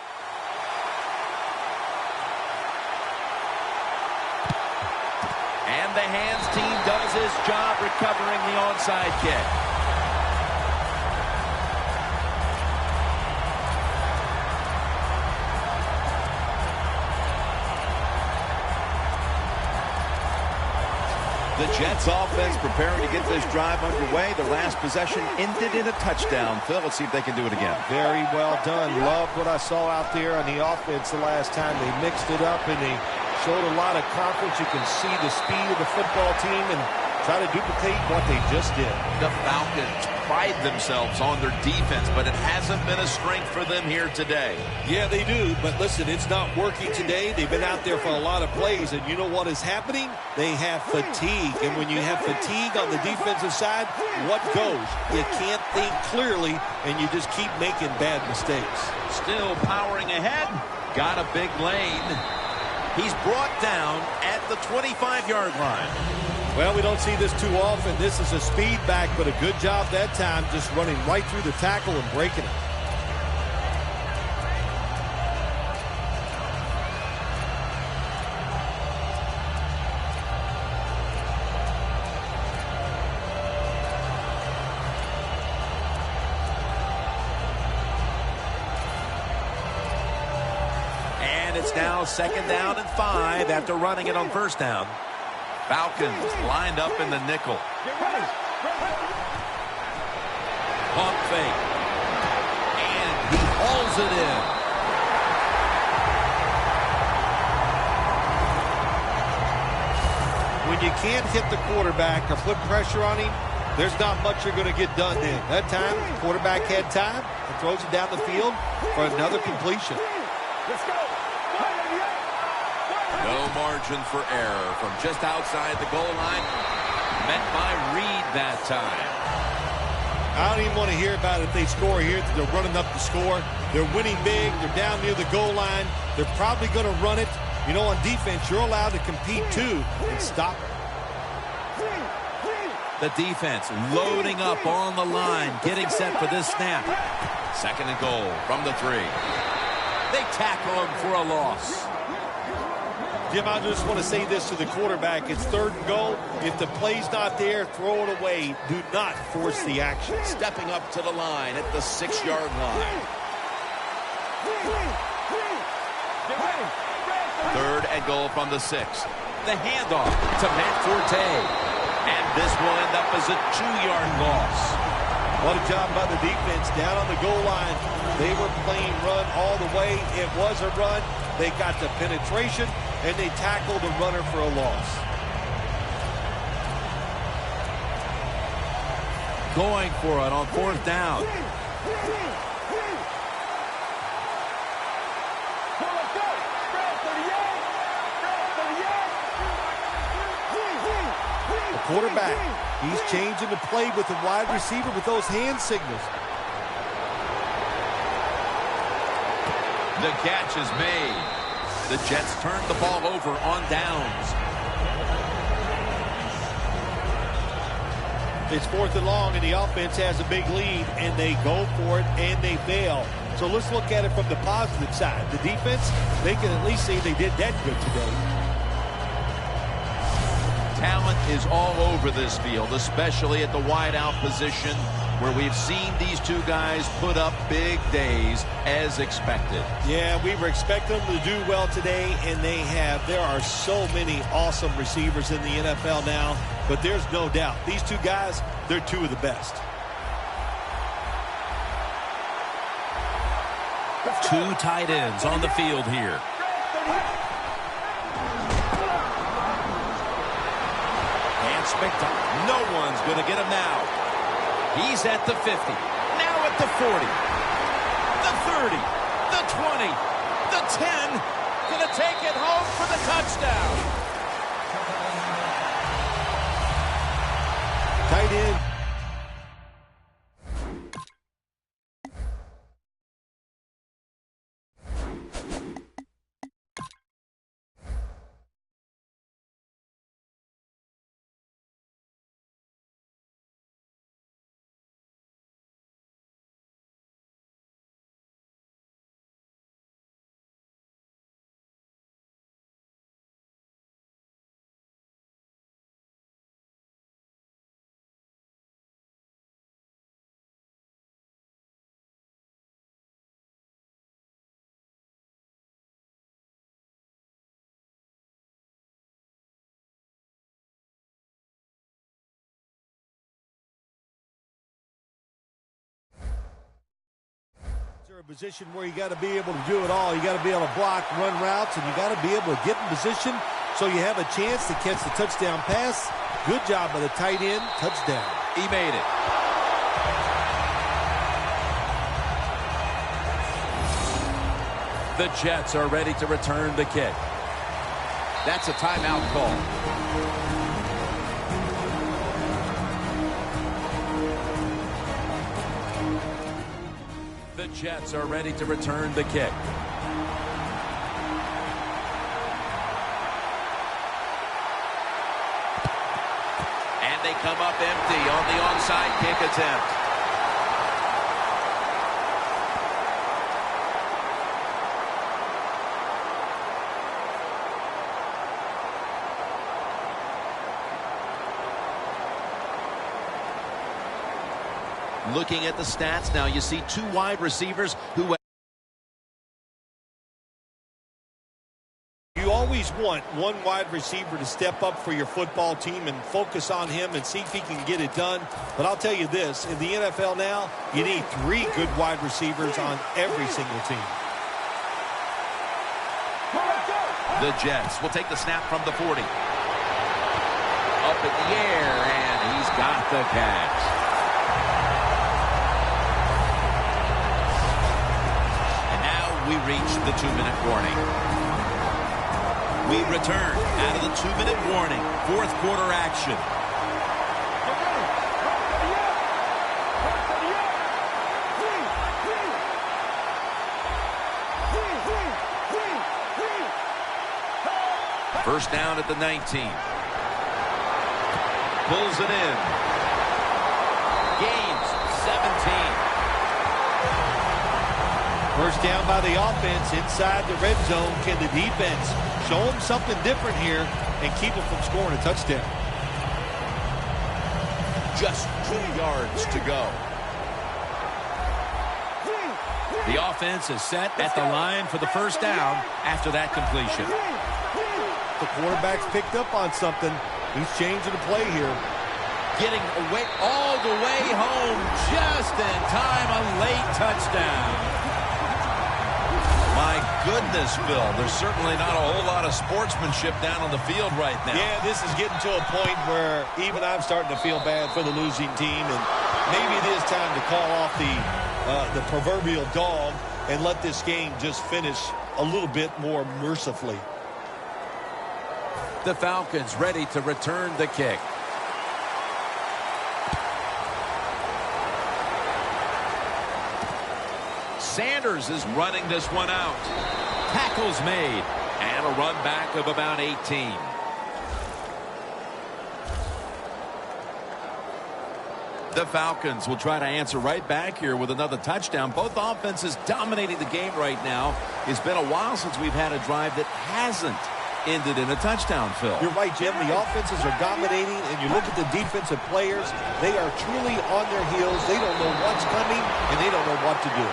And the hands team does his job recovering the onside kick. The Jets offense preparing to get this drive underway. The last possession ended in a touchdown. Phil, let's see if they can do it again. Very well done. Loved what I saw out there on the offense the last time. They mixed it up and they showed a lot of confidence. You can see the speed of the football team and try to duplicate what they just did. The Falcons pride themselves on their defense, but it hasn't been a strength for them here today. Yeah, they do, but listen, it's not working today. They've been out there for a lot of plays, and you know what is happening? They have fatigue, and when you have fatigue on the defensive side, what goes? You can't think clearly, and you just keep making bad mistakes. Still powering ahead. Got a big lane. He's brought down at the 25-yard line. Well, we don't see this too often. This is a speed back, but a good job that time just running right through the tackle and breaking it. And it's now 2nd down and 5 after running it on 1st down. Falcons lined up in the nickel. Pump fake. And he hauls it in. When you can't hit the quarterback or put pressure on him, there's not much you're going to get done then. That time, the quarterback had time and throws it down the field for another completion. Let's go. No margin for error from just outside the goal line. Met by Reed that time. I don't even want to hear about it if they score here. They're running up the score. They're winning big. They're down near the goal line. They're probably going to run it. You know, on defense, you're allowed to compete too and stop it. The defense loading up on the line, getting set for this snap. 2nd and goal from the 3. They tackle him for a loss. Jim, I just want to say this to the quarterback. It's 3rd and goal. If the play's not there, throw it away. Do not force the action. Stepping up to the line at the 6-yard line. 3rd and goal from the 6. The handoff to Matt Forte. And this will end up as a 2-yard loss. What a job by the defense down on the goal line. They were playing run all the way. It was a run. They got the penetration, and they tackled the runner for a loss. Going for it on 4th down. Quarterback, he's changing the play with the wide receiver with those hand signals. The catch is made. The Jets turn the ball over on downs. It's 4th and long, and the offense has a big lead, and they go for it, and they fail. So let's look at it from the positive side. The defense, they can at least say they did that good today. Talent is all over this field, especially at the wideout position, where we've seen these two guys put up big days as expected. Yeah, we were expecting them to do well today, and they have. There are so many awesome receivers in the NFL now, but there's no doubt. These two guys, they're two of the best. Two tight ends on the field here. No one's going to get him now. He's at the 50. Now at the 40. The 30. The 20. The 10. Going to take it home for the touchdown. Tight end. A position where you got to be able to do it all. You got to be able to block, run routes, and you got to be able to get in position so you have a chance to catch the touchdown pass. Good job by the tight end. Touchdown. He made it. The Jets are ready to return the kick. That's a timeout call. The Jets are ready to return the kick. And they come up empty on the onside kick attempt. Looking at the stats now, you see two wide receivers who... You always want one wide receiver to step up for your football team and focus on him and see if he can get it done. But I'll tell you this, in the NFL now, you need three good wide receivers on every single team. The Jets will take the snap from the 40. Up in the air, and he's got the catch. We reach the 2-minute warning. We return out of the 2-minute warning. 4th quarter action. First down at the 19. Pulls it in. Gains 17. First down by the offense inside the red zone. Can the defense show them something different here and keep them from scoring a touchdown? Just 2 yards to go. The offense is set at the line for the first down after that completion. The quarterback's picked up on something. He's changing the play here. getting away all the way home just in time. A late touchdown. My goodness, Phil. There's certainly not a whole lot of sportsmanship down on the field right now. Yeah, this is getting to a point where even I'm starting to feel bad for the losing team, and maybe it is time to call off the proverbial dog and let this game just finish a little bit more mercifully. The Falcons ready to return the kick. Sanders is running this one out. Tackles made. And a run back of about 18. The Falcons will try to answer right back here with another touchdown. Both offenses dominating the game right now. It's been a while since we've had a drive that hasn't ended in a touchdown, Phil. You're right, Jim. The offenses are dominating, and you look at the defensive players, they are truly on their heels. They don't know what's coming, and they don't know what to do.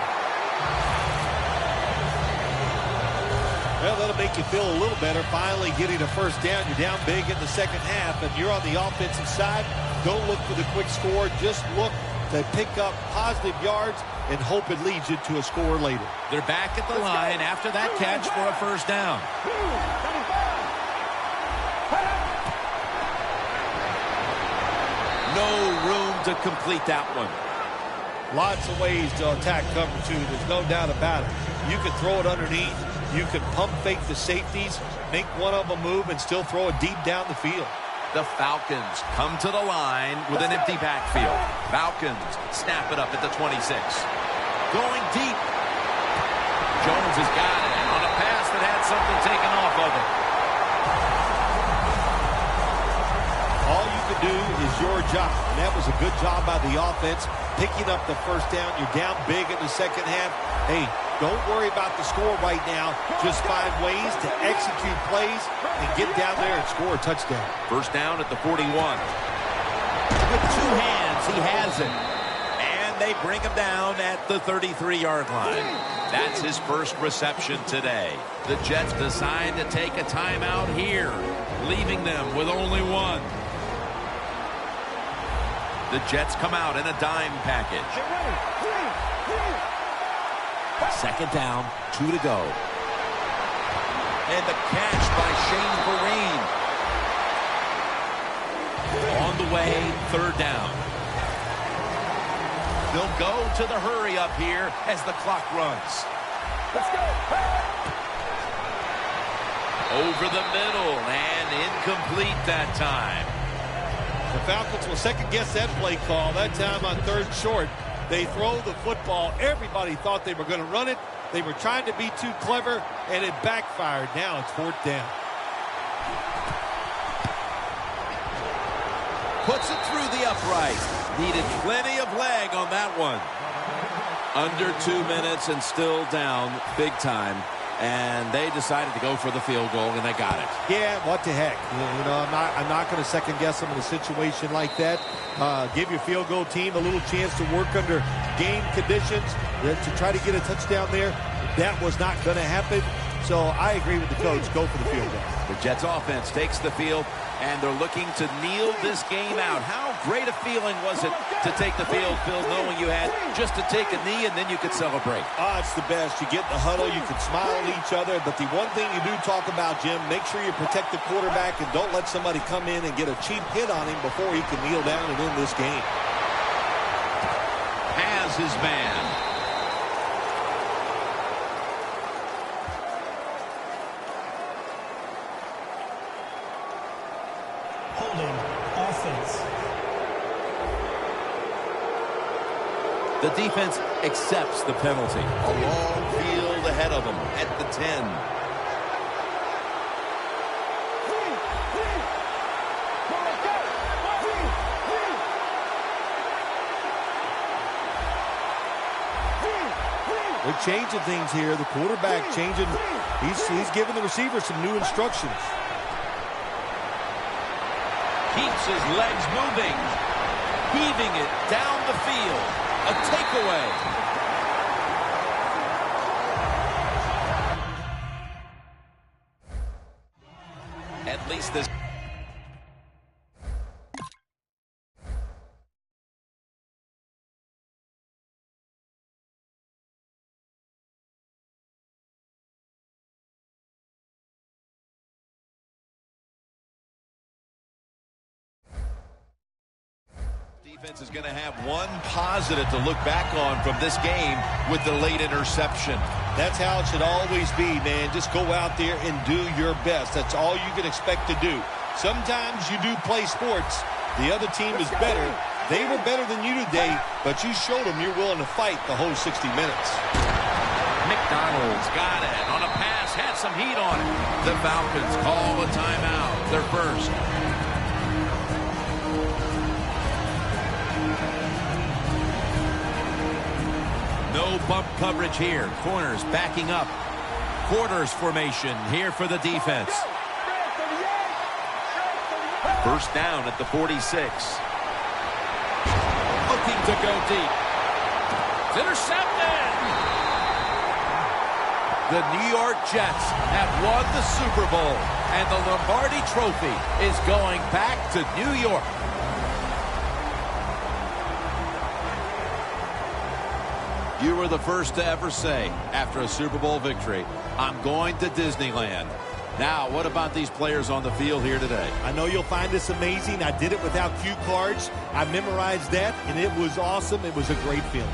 Well, that'll make you feel a little better. Finally getting a first down. You're down big in the second half, and you're on the offensive side. Don't look for the quick score. Just look to pick up positive yards and hope it leads you to a score later. They're back at the line after that catch for a first down. No room to complete that one. Lots of ways to attack cover two. There's no doubt about it. You can throw it underneath. You can pump fake the safeties, make one of them move, and still throw it deep down the field. The Falcons come to the line with an empty backfield. Falcons snap it up at the 26. Going deep. Jones has got it on a pass that had something taken off of it. All you can do is your job. And that was a good job by the offense, picking up the first down. You're down big in the second half. Hey, don't worry about the score right now. Just find ways to execute plays and get down there and score a touchdown. First down at the 41. With two hands, he has it. And they bring him down at the 33-yard line. That's his first reception today. The Jets decide to take a timeout here, leaving them with only one. The Jets come out in a dime package. Second down, 2 to go. And the catch by Shane Vereen. On the way, third down. They'll go to the hurry up here as the clock runs. Let's go. Over the middle and incomplete that time. The Falcons will second-guess that play call. That time on third short, they throw the football. Everybody thought they were going to run it. They were trying to be too clever, and it backfired. Now it's fourth down. Puts it through the upright. Needed plenty of leg on that one. Under 2 minutes and still down big time. And they decided to go for the field goal, and they got it. Yeah, what the heck? You know, I'm not going to second-guess them in a situation like that. Give your field goal team a little chance to work under game conditions to try to get a touchdown there. That was not going to happen. So I agree with the coach. Go for the field goal. The Jets offense takes the field, and they're looking to kneel this game out. How great a feeling was it to take the field, Phil, knowing you had just to take a knee and then you could celebrate? It's the best. You get in the huddle, you can smile at each other, but the one thing you do talk about, Jim, make sure you protect the quarterback and don't let somebody come in and get a cheap hit on him before he can kneel down and win this game. Has his man. Offense. The defense accepts the penalty. A long field ahead of them at the 10. They're changing things here. The quarterback changing. He's giving the receiver some new instructions. Keeps his legs moving, heaving it down the field. A takeaway. At least this. Defense is going to have one positive to look back on from this game with the late interception. That's how it should always be, man. Just go out there and do your best. That's all you can expect to do. Sometimes you do play sports. The other team is better. They were better than you today, but you showed them you're willing to fight the whole 60 minutes. McDonald's got it on a pass, had some heat on it. The Falcons call a timeout, their first. No bump coverage here. Corners backing up. Quarters formation here for the defense. First down at the 46. Looking to go deep. It's intercepted. The New York Jets have won the Super Bowl, and the Lombardi Trophy is going back to New York. You were the first to ever say, after a Super Bowl victory, I'm going to Disneyland. Now, what about these players on the field here today? I know you'll find this amazing. I did it without cue cards. I memorized that, and it was awesome. It was a great feeling.